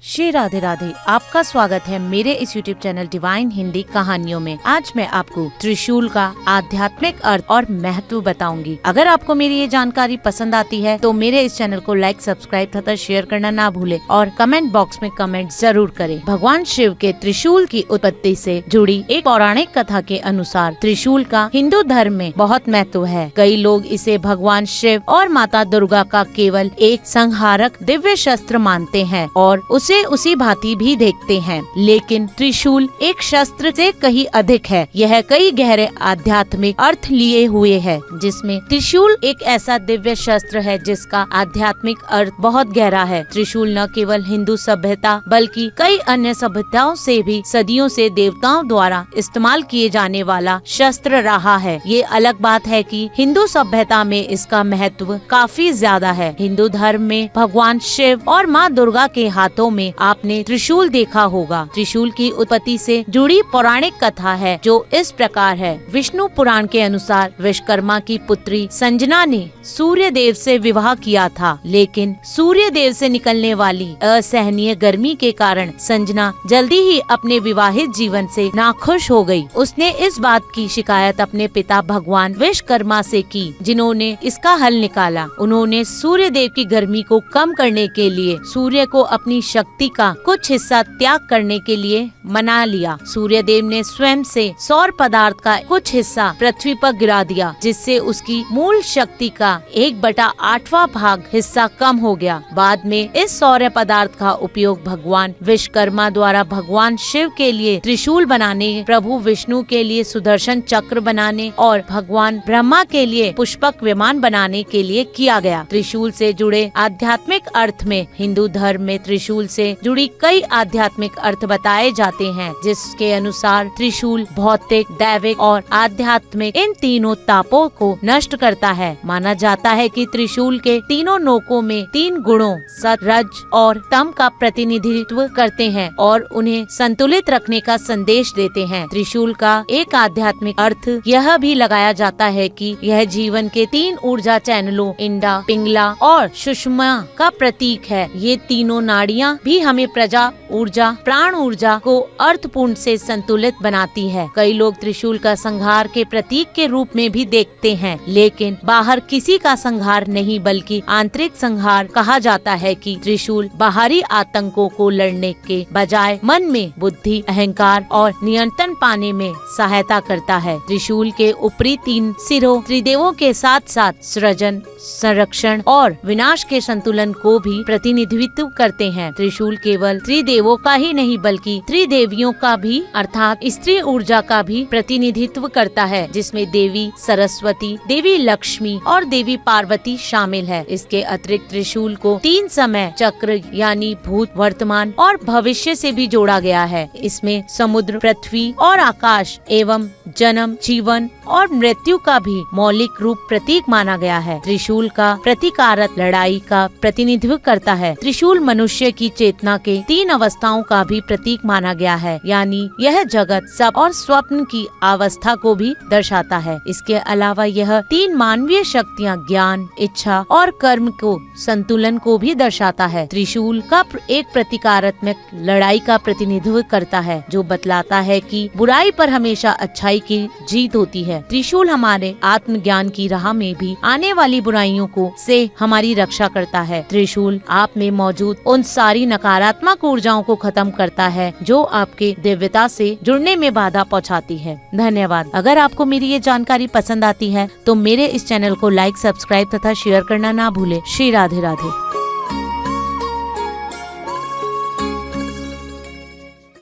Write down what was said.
श्री राधे राधे। आपका स्वागत है मेरे इस YouTube चैनल डिवाइन हिंदी कहानियों में। आज मैं आपको त्रिशूल का आध्यात्मिक अर्थ और महत्व बताऊंगी। अगर आपको मेरी ये जानकारी पसंद आती है तो मेरे इस चैनल को लाइक, सब्सक्राइब तथा शेयर करना ना भूले और कमेंट बॉक्स में कमेंट जरूर करें। भगवान शिव के त्रिशूल की उत्पत्ति से जुड़ी एक पौराणिक कथा के अनुसार त्रिशूल का हिंदू धर्म में बहुत महत्व है। कई लोग इसे भगवान शिव और माता दुर्गा का केवल एक संहारक दिव्य शस्त्र मानते हैं और उसे उसी भांति भी देखते हैं, लेकिन त्रिशूल एक शस्त्र से कहीं अधिक है। यह कई गहरे आध्यात्मिक अर्थ लिए हुए है, जिसमें त्रिशूल एक ऐसा दिव्य शस्त्र है जिसका आध्यात्मिक अर्थ बहुत गहरा है। त्रिशूल न केवल हिंदू सभ्यता बल्कि कई अन्य सभ्यताओं से भी सदियों से देवताओं द्वारा इस्तेमाल किए जाने वाला शस्त्र रहा है। ये अलग बात है कि हिंदू सभ्यता में इसका महत्व काफी ज्यादा है। हिंदू धर्म में भगवान शिव और माँ दुर्गा के हाथों में आपने त्रिशूल देखा होगा। त्रिशूल की उत्पत्ति से जुड़ी पौराणिक कथा है जो इस प्रकार है। विष्णु पुराण के अनुसार विश्वकर्मा की पुत्री संजना ने सूर्य देव से विवाह किया था, लेकिन सूर्य देव से निकलने वाली असहनीय गर्मी के कारण संजना जल्दी ही अपने विवाहित जीवन से नाखुश हो गई। उसने इस बात की शिकायत अपने पिता भगवान विश्वकर्मा से की, जिन्होंने इसका हल निकाला। उन्होंने सूर्य देव की गर्मी को कम करने के लिए सूर्य को अपनी शक्ति का कुछ हिस्सा त्याग करने के लिए मना लिया। सूर्य देव ने स्वयं से सौर पदार्थ का कुछ हिस्सा पृथ्वी पर गिरा दिया, जिससे उसकी मूल शक्ति का 1/8वां भाग हिस्सा कम हो गया। बाद में इस सौर पदार्थ का उपयोग भगवान विश्वकर्मा द्वारा भगवान शिव के लिए त्रिशूल बनाने, प्रभु विष्णु के लिए सुदर्शन चक्र बनाने और भगवान ब्रह्मा के लिए पुष्पक विमान बनाने के लिए किया गया। त्रिशूल से जुड़े आध्यात्मिक अर्थ में हिंदू धर्म में त्रिशूल से जुड़ी कई आध्यात्मिक अर्थ बताए जाते हैं, जिसके अनुसार त्रिशूल भौतिक, दैविक और आध्यात्मिक इन तीनों तापों को नष्ट करता है। माना जाता है कि त्रिशूल के तीनों नोकों में 3 गुणों सत, रज और तम का प्रतिनिधित्व करते हैं और उन्हें संतुलित रखने का संदेश देते हैं। त्रिशूल का एक आध्यात्मिक अर्थ यह भी लगाया जाता है कि यह जीवन के 3 ऊर्जा चैनलों इंडा, पिंगला और सुषमा का प्रतीक है। ये तीनों नाड़ियाँ भी हमें प्रजा ऊर्जा, प्राण ऊर्जा को अर्थपूर्ण से संतुलित बनाती है। कई लोग त्रिशूल का संहार के प्रतीक के रूप में भी देखते हैं, लेकिन बाहर किसी का संहार नहीं बल्कि आंतरिक संहार कहा जाता है कि त्रिशूल बाहरी आतंकों को लड़ने के बजाय मन में बुद्धि, अहंकार और नियंत्रण पाने में सहायता करता है। त्रिशूल के ऊपरी 3 सिरों त्रिदेवों के साथ साथ सृजन, संरक्षण और विनाश के संतुलन को भी प्रतिनिधित्व करते हैं। त्रिशूल केवल त्रिदेवों का ही नहीं बल्कि त्रिदेवियों का भी अर्थात स्त्री ऊर्जा का भी प्रतिनिधित्व करता है, जिसमें देवी सरस्वती, देवी लक्ष्मी और देवी पार्वती शामिल है। इसके अतिरिक्त त्रिशूल को 3 समय चक्र यानी भूत, वर्तमान और भविष्य से भी जोड़ा गया है। इसमें समुद्र, पृथ्वी और आकाश एवं जन्म, जीवन और मृत्यु का भी मौलिक रूप प्रतीक माना गया है। त्रिशूल का प्रतीकारक लड़ाई का प्रतिनिधित्व करता है। त्रिशूल मनुष्य की चेतना के 3 अवस्थाओं का भी प्रतीक माना गया है, यानी यह जगत, सब और स्वप्न की अवस्था को भी दर्शाता है। इसके अलावा यह 3 मानवीय शक्तियाँ ज्ञान, इच्छा और कर्म को संतुलन को भी दर्शाता है। त्रिशूल का एक प्रतीकात्मक लड़ाई का प्रतिनिधित्व करता है, जो बतलाता है कि बुराई पर हमेशा अच्छाई की जीत होती है। त्रिशूल हमारे आत्मज्ञान की राह में भी आने वाली बुराइयों को से हमारी रक्षा करता है। त्रिशूल आप में मौजूद उन सारी नकारात्मक ऊर्जाओं को खत्म करता है जो आपके दिव्यता से जुड़ने में बाधा पहुंचाती है। धन्यवाद। अगर आपको मेरी ये जानकारी पसंद आती है तो मेरे इस चैनल को लाइक, सब्सक्राइब तथा शेयर करना ना भूले। श्री राधे राधे।